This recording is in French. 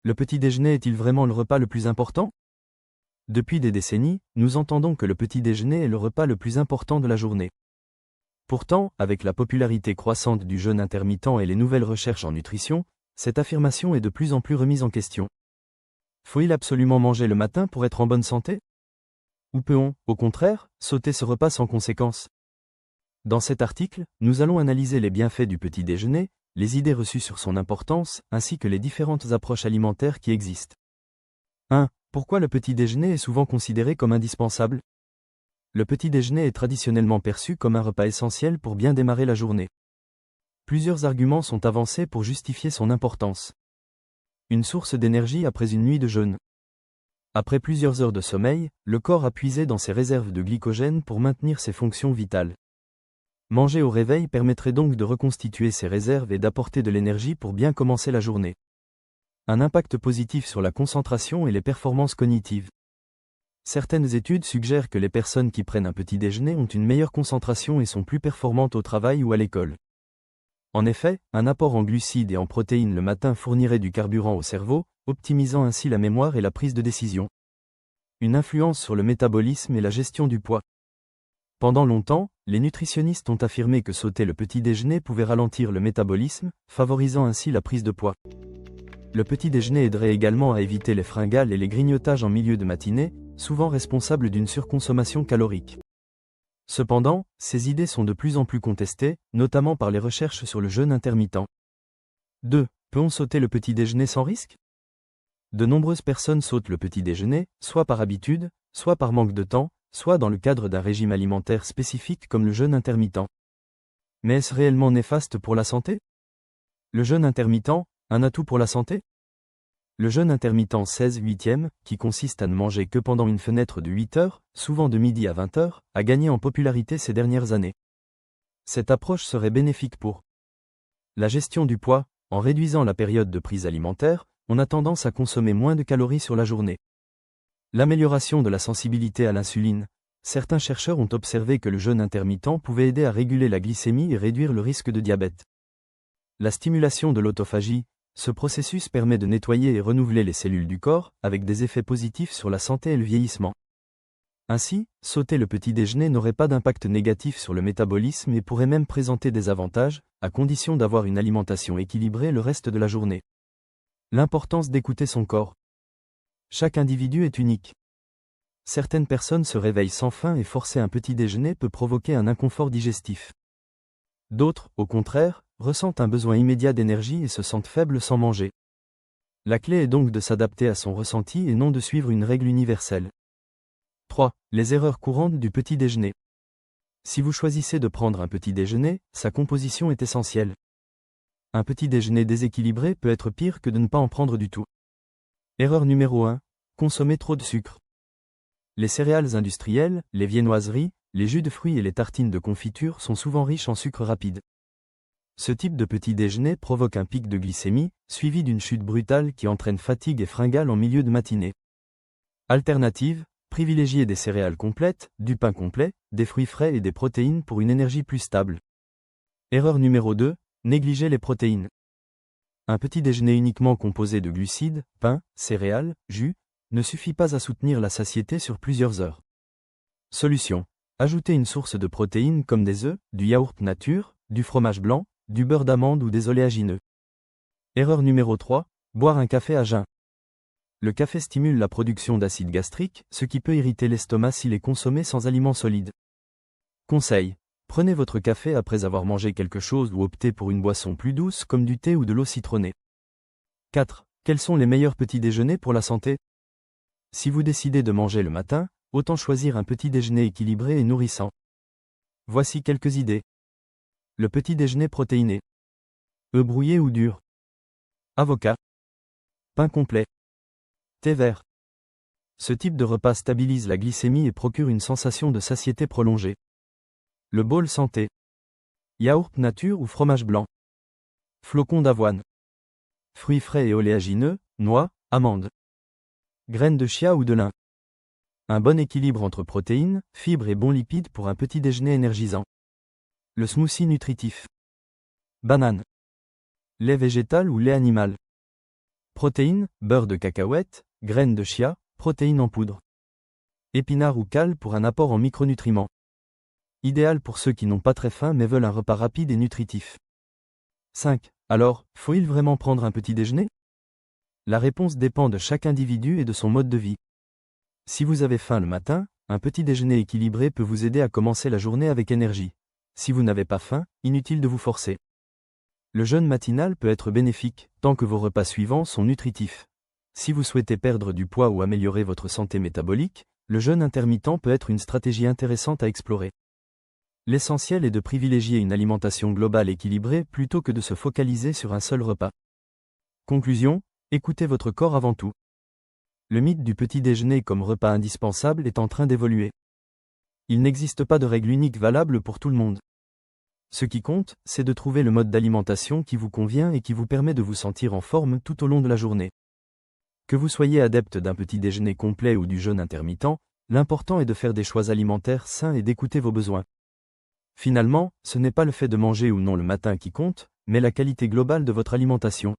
Le petit déjeuner est-il vraiment le repas le plus important? Depuis des décennies, nous entendons que le petit déjeuner est le repas le plus important de la journée. Pourtant, avec la popularité croissante du jeûne intermittent et les nouvelles recherches en nutrition, cette affirmation est de plus en plus remise en question. Faut-il absolument manger le matin pour être en bonne santé? Ou peut-on, au contraire, sauter ce repas sans conséquence? Dans cet article, nous allons analyser les bienfaits du petit déjeuner, les idées reçues sur son importance, ainsi que les différentes approches alimentaires qui existent. 1. Pourquoi le petit déjeuner est souvent considéré comme indispensable? Le petit déjeuner est traditionnellement perçu comme un repas essentiel pour bien démarrer la journée. Plusieurs arguments sont avancés pour justifier son importance. Une source d'énergie après une nuit de jeûne. Après plusieurs heures de sommeil, le corps a puisé dans ses réserves de glycogène pour maintenir ses fonctions vitales. Manger au réveil permettrait donc de reconstituer ces réserves et d'apporter de l'énergie pour bien commencer la journée. Un impact positif sur la concentration et les performances cognitives. Certaines études suggèrent que les personnes qui prennent un petit déjeuner ont une meilleure concentration et sont plus performantes au travail ou à l'école. En effet, un apport en glucides et en protéines le matin fournirait du carburant au cerveau, optimisant ainsi la mémoire et la prise de décision. Une influence sur le métabolisme et la gestion du poids. Pendant longtemps, les nutritionnistes ont affirmé que sauter le petit déjeuner pouvait ralentir le métabolisme, favorisant ainsi la prise de poids. Le petit déjeuner aiderait également à éviter les fringales et les grignotages en milieu de matinée, souvent responsables d'une surconsommation calorique. Cependant, ces idées sont de plus en plus contestées, notamment par les recherches sur le jeûne intermittent. 2. Peut-on sauter le petit déjeuner sans risque? De nombreuses personnes sautent le petit déjeuner, soit par habitude, soit par manque de temps, soit dans le cadre d'un régime alimentaire spécifique comme le jeûne intermittent. Mais est-ce réellement néfaste pour la santé? Le jeûne intermittent, un atout pour la santé? Le jeûne intermittent 16/8, qui consiste à ne manger que pendant une fenêtre de 8 heures, souvent de midi à 20 heures, a gagné en popularité ces dernières années. Cette approche serait bénéfique pour la gestion du poids. En réduisant la période de prise alimentaire, on a tendance à consommer moins de calories sur la journée. L'amélioration de la sensibilité à l'insuline. Certains chercheurs ont observé que le jeûne intermittent pouvait aider à réguler la glycémie et réduire le risque de diabète. La stimulation de l'autophagie. Ce processus permet de nettoyer et renouveler les cellules du corps, avec des effets positifs sur la santé et le vieillissement. Ainsi, sauter le petit déjeuner n'aurait pas d'impact négatif sur le métabolisme et pourrait même présenter des avantages, à condition d'avoir une alimentation équilibrée le reste de la journée. L'importance d'écouter son corps. Chaque individu est unique. Certaines personnes se réveillent sans faim et forcer un petit déjeuner peut provoquer un inconfort digestif. D'autres, au contraire, ressentent un besoin immédiat d'énergie et se sentent faibles sans manger. La clé est donc de s'adapter à son ressenti et non de suivre une règle universelle. 3. Les erreurs courantes du petit déjeuner. Si vous choisissez de prendre un petit déjeuner, sa composition est essentielle. Un petit déjeuner déséquilibré peut être pire que de ne pas en prendre du tout. Erreur numéro 1. Consommer trop de sucre. Les céréales industrielles, les viennoiseries, les jus de fruits et les tartines de confiture sont souvent riches en sucre rapide. Ce type de petit déjeuner provoque un pic de glycémie, suivi d'une chute brutale qui entraîne fatigue et fringales en milieu de matinée. Alternative, privilégiez des céréales complètes, du pain complet, des fruits frais et des protéines pour une énergie plus stable. Erreur numéro 2, négligez les protéines. Un petit déjeuner uniquement composé de glucides, pain, céréales, jus, ne suffit pas à soutenir la satiété sur plusieurs heures. Solution. Ajoutez une source de protéines comme des œufs, du yaourt nature, du fromage blanc, du beurre d'amande ou des oléagineux. Erreur numéro 3, boire un café à jeun. Le café stimule la production d'acide gastrique, ce qui peut irriter l'estomac s'il est consommé sans aliments solides. Conseil. Prenez votre café après avoir mangé quelque chose ou optez pour une boisson plus douce comme du thé ou de l'eau citronnée. 4. Quels sont les meilleurs petits déjeuners pour la santé? Si vous décidez de manger le matin, autant choisir un petit déjeuner équilibré et nourrissant. Voici quelques idées. Le petit déjeuner protéiné. Œufs brouillés ou durs. Avocat. Pain complet. Thé vert. Ce type de repas stabilise la glycémie et procure une sensation de satiété prolongée. Le bol santé. Yaourt nature ou fromage blanc. Flocons d'avoine. Fruits frais et oléagineux, noix, amandes. Graines de chia ou de lin. Un bon équilibre entre protéines, fibres et bons lipides pour un petit déjeuner énergisant. Le smoothie nutritif. Banane. Lait végétal ou lait animal. Protéines, beurre de cacahuète, graines de chia, protéines en poudre. Épinards ou cales pour un apport en micronutriments. Idéal pour ceux qui n'ont pas très faim mais veulent un repas rapide et nutritif. 5. Alors, faut-il vraiment prendre un petit déjeuner? La réponse dépend de chaque individu et de son mode de vie. Si vous avez faim le matin, un petit déjeuner équilibré peut vous aider à commencer la journée avec énergie. Si vous n'avez pas faim, inutile de vous forcer. Le jeûne matinal peut être bénéfique, tant que vos repas suivants sont nutritifs. Si vous souhaitez perdre du poids ou améliorer votre santé métabolique, le jeûne intermittent peut être une stratégie intéressante à explorer. L'essentiel est de privilégier une alimentation globale équilibrée plutôt que de se focaliser sur un seul repas. Conclusion, écoutez votre corps avant tout. Le mythe du petit déjeuner comme repas indispensable est en train d'évoluer. Il n'existe pas de règle unique valable pour tout le monde. Ce qui compte, c'est de trouver le mode d'alimentation qui vous convient et qui vous permet de vous sentir en forme tout au long de la journée. Que vous soyez adepte d'un petit déjeuner complet ou du jeûne intermittent, l'important est de faire des choix alimentaires sains et d'écouter vos besoins. Finalement, ce n'est pas le fait de manger ou non le matin qui compte, mais la qualité globale de votre alimentation.